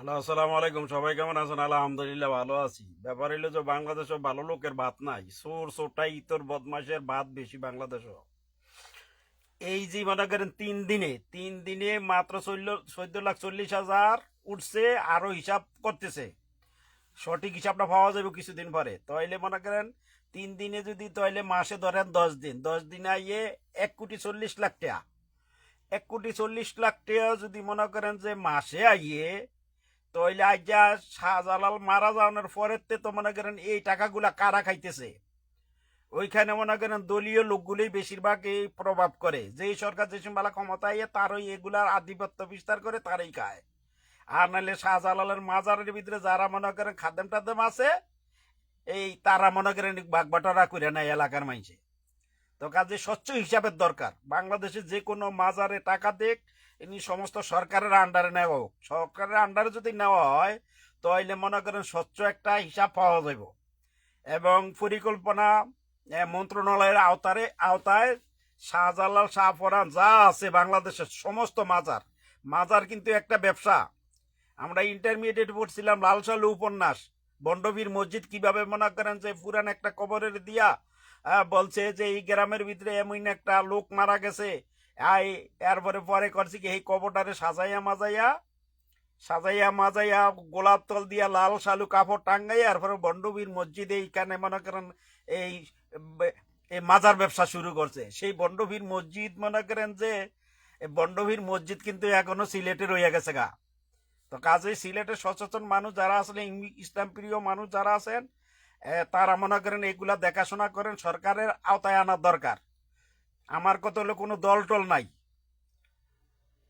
Hello, আসসালামু আলাইকুম। সবাই কেমন আছেন? আলহামদুলিল্লাহ ভালো আছি। ব্যাপার হইলো যে বাংলাদেশে ভালো লোকের ভাত নাই, চোর চোরটাই ইতর বদমাশের ভাত বেশি বাংলাদেশে। এই যে মনে করেন 3 দিনে মাত্র 14,40,000 উঠছে, আরো হিসাব করতেছে। সঠিক হিসাবটা পাওয়া যাবে কিছুদিন পরে। তাইলে মনে করেন 3 দিনে যদি, তাইলে মাসে ধরেন 10 দিন, 10 দিনে আইয়ে 1,40,00,000 টাকা। 1,40,00,000 টাকা যদি মনে করেন যে মাসে আইয়ে, তাইলে আজ যা শাহজালাল মারা যাওয়ার পরেতে তো মনে করেন এই টাকাগুলা কারা খাইতেছে? ওইখানে মনে করেন দলীয় লোকগুলোই বেশিরভাগ এই প্রভাব করে, যেই সরকার যে বেলা ক্ষমতায় তারই এগুলার আধিপত্য বিস্তার করে, তারই খায়। আর নাহলে শাহজালালের মাজারের ভিতরে যারা মনে করেন খাদেম টাদেম আছে, এই তারা মনে করেন বাগবাটোয়ারা করে নেয় এলাকার মাইনষে। তো কাজে স্বচ্ছ হিসাবের দরকার। বাংলাদেশে যে কোনো মাজারে টাকা দেখ, এমনি সমস্ত সরকারের আন্ডারে নেওয়া হোক। সরকারের আন্ডারে যদি নেওয়া হয়, তাহলে মনে করেন স্বচ্ছ একটা হিসাব পাওয়া যাবে। এবং পরিকল্পনা মন্ত্রণালয়ের আওতায় শাহজালাল শাহপরান যা আছে বাংলাদেশের সমস্ত মাজার, মাজার কিন্তু একটা ব্যবসা। আমরা ইন্টারমিডিয়েট পড়ছিলাম লাল সালু উপন্যাস, বন্ডবীর মসজিদ কিভাবে মনে করেন যে পুরান একটা কবরের দিয়া বলছে যে এই গ্রামের ভিতরে এমন একটা লোক মারা গেছে। এরপরে পরে করছি কি এই কবরটারে সাজাইয়া মাজাইয়া গোলাপ তল দিয়া লাল শালু কাপড় টাঙ্গাইয়া এরপরে বন্ডবীর মসজিদে এইখানে মনে করেন এই এই মাজার ব্যবসা শুরু করছে। সেই বন্ডবীর মসজিদ মনে করেন যে বন্ডবীর মসজিদ কিন্তু এখনো সিলেটে রয়ে গেছে গা। তো কাজেই সিলেটের সচেতন মানুষ যারা আসলে ইসলাম প্রিয় মানুষ যারা আছেন, তারা মনে করেন এগুলা দেখাশোনা করেন, সরকারের আওতায় আনার দরকার। আমার কথা হলো কোনো দল টল নাই,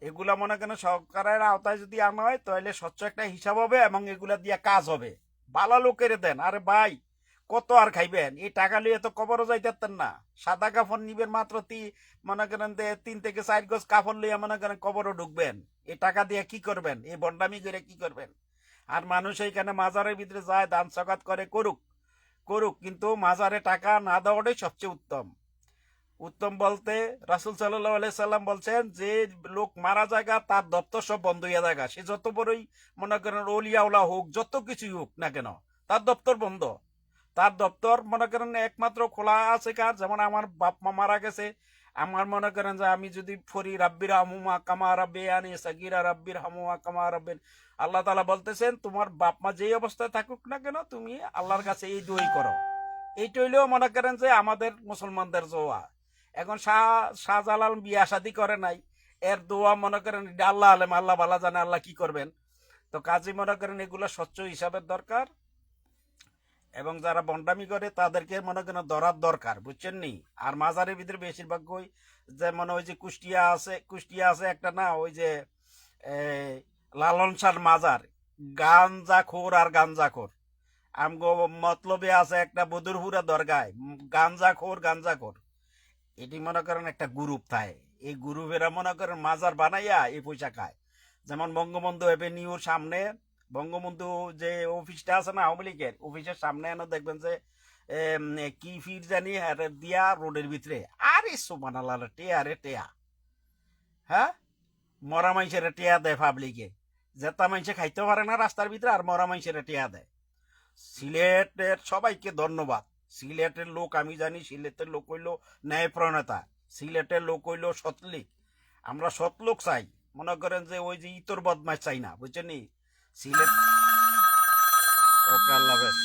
এগুলা মনে করেন সরকারের আওতায় যদি আনা হয় তাহলে স্বচ্ছ একটা হিসাব হবে এবং এগুলা দিয়ে কাজ হবে। বালা লোকের দেন। আরে ভাই, কত আর খাইবেন? এই টাকা লিয়ে তো কবরও যাইতেন না। সাদা কাফন নিবেন মাত্র মনে করেন 3 থেকে 4 গজ কাফন লিয়ে মনে করেন কবরও ঢুকবেন। এই টাকা দিয়ে কি করবেন? এই বন্ডামি করে কি করবেন? আর মানুষ এইখানে মাজারের ভিতরে যায়, দান সকাত করে, করুক করুক, কিন্তু মাজারে টাকা না দেওয়াটাই সবচেয়ে উত্তম। উত্তম বলতে রাসুল সাল্লাম বলছেন যে লোক মারা জায়গা তার দপ্তর সব বন্ধ হইয়া জায়গা, সে যত বড়ই মনে করেন অলিয়াউলা হোক, যত কিছুই হোক না কেন, তার দপ্তর বন্ধ। তার দপ্তর মনে করেন একমাত্র খোলা আছে কার? যেমন আমার বাপ মা মারা গেছে, আমার মনে করেন যে আমি যদি ফরি রাব্বির হামুমা কামা রাব্বে আনি সাগিরা রাব্বির হামুমা কামা রাব্বেন, আল্লাহ তালা বলতেছেন তোমার বাপ মা যেই অবস্থায় থাকুক না কেন তুমি আল্লাহর কাছে এই দোয়াই করো। এইটা হইলেও মনে করেন যে আমাদের মুসলমানদের জোয়া। এখন শাহজালাল বিয়া শাদী করে নাই, এর দোয়া মনে করেন আল্লাহ আলেম, আল্লাহ ভালা জানে আল্লাহ কি করবেন। তো কাজী মনে করেন এগুলো স্বচ্ছ হিসাবের দরকার, এবং যারা বন্ডামি করে তাদেরকে মনে করেন ধরার দরকার, বুঝছেন নি? আর মাজারের ভিতরে বেশিরভাগ ওই যে মনে ওই যে কুষ্টিয়া আছে একটা না, ওই যে লালন শাহ মাজার, গাঞ্জাখোর। আমগো মতলবে আছে একটা বদরপুরা দরগায় গাঞ্জাখোর। এটি মনে করেন একটা গ্রুপ থাকে। এই গ্রুপেরা মনে করেন মাজার বানাইয়া এই পয়সা খায়। যেমন বঙ্গবন্ধু এভিনিউর সামনে, বঙ্গবন্ধু যে অফিসটা আছে না আওয়ামী লীগের অফিসের সামনে, এনে দেখবেন যে কি ফির জানি দিয়া রোডের ভিতরে, আরে সুবহানাল্লাহ, টেয়া রে টেয়া। হ্যাঁ, মরা মাইসের টেয়া দেয় পাবলিকে, জেতা মাইসে খাইতে পারে না রাস্তার ভিতরে, আর মরা মাইসের টেয়া দেয়। সিলেটের সবাইকে ধন্যবাদ। সিলেটের লোক আমি জানি, সিলেটের লোক হইল ন্যায় প্রণেতা, সিলেটের লোক হইল সতলিক। আমরা সৎ লোক চাই, মনে করেন যে ওই যে ইতর বদমাস চাই না, বুঝছেন নি? সিলেট। ওকে, আল্লাহ হাফেজ।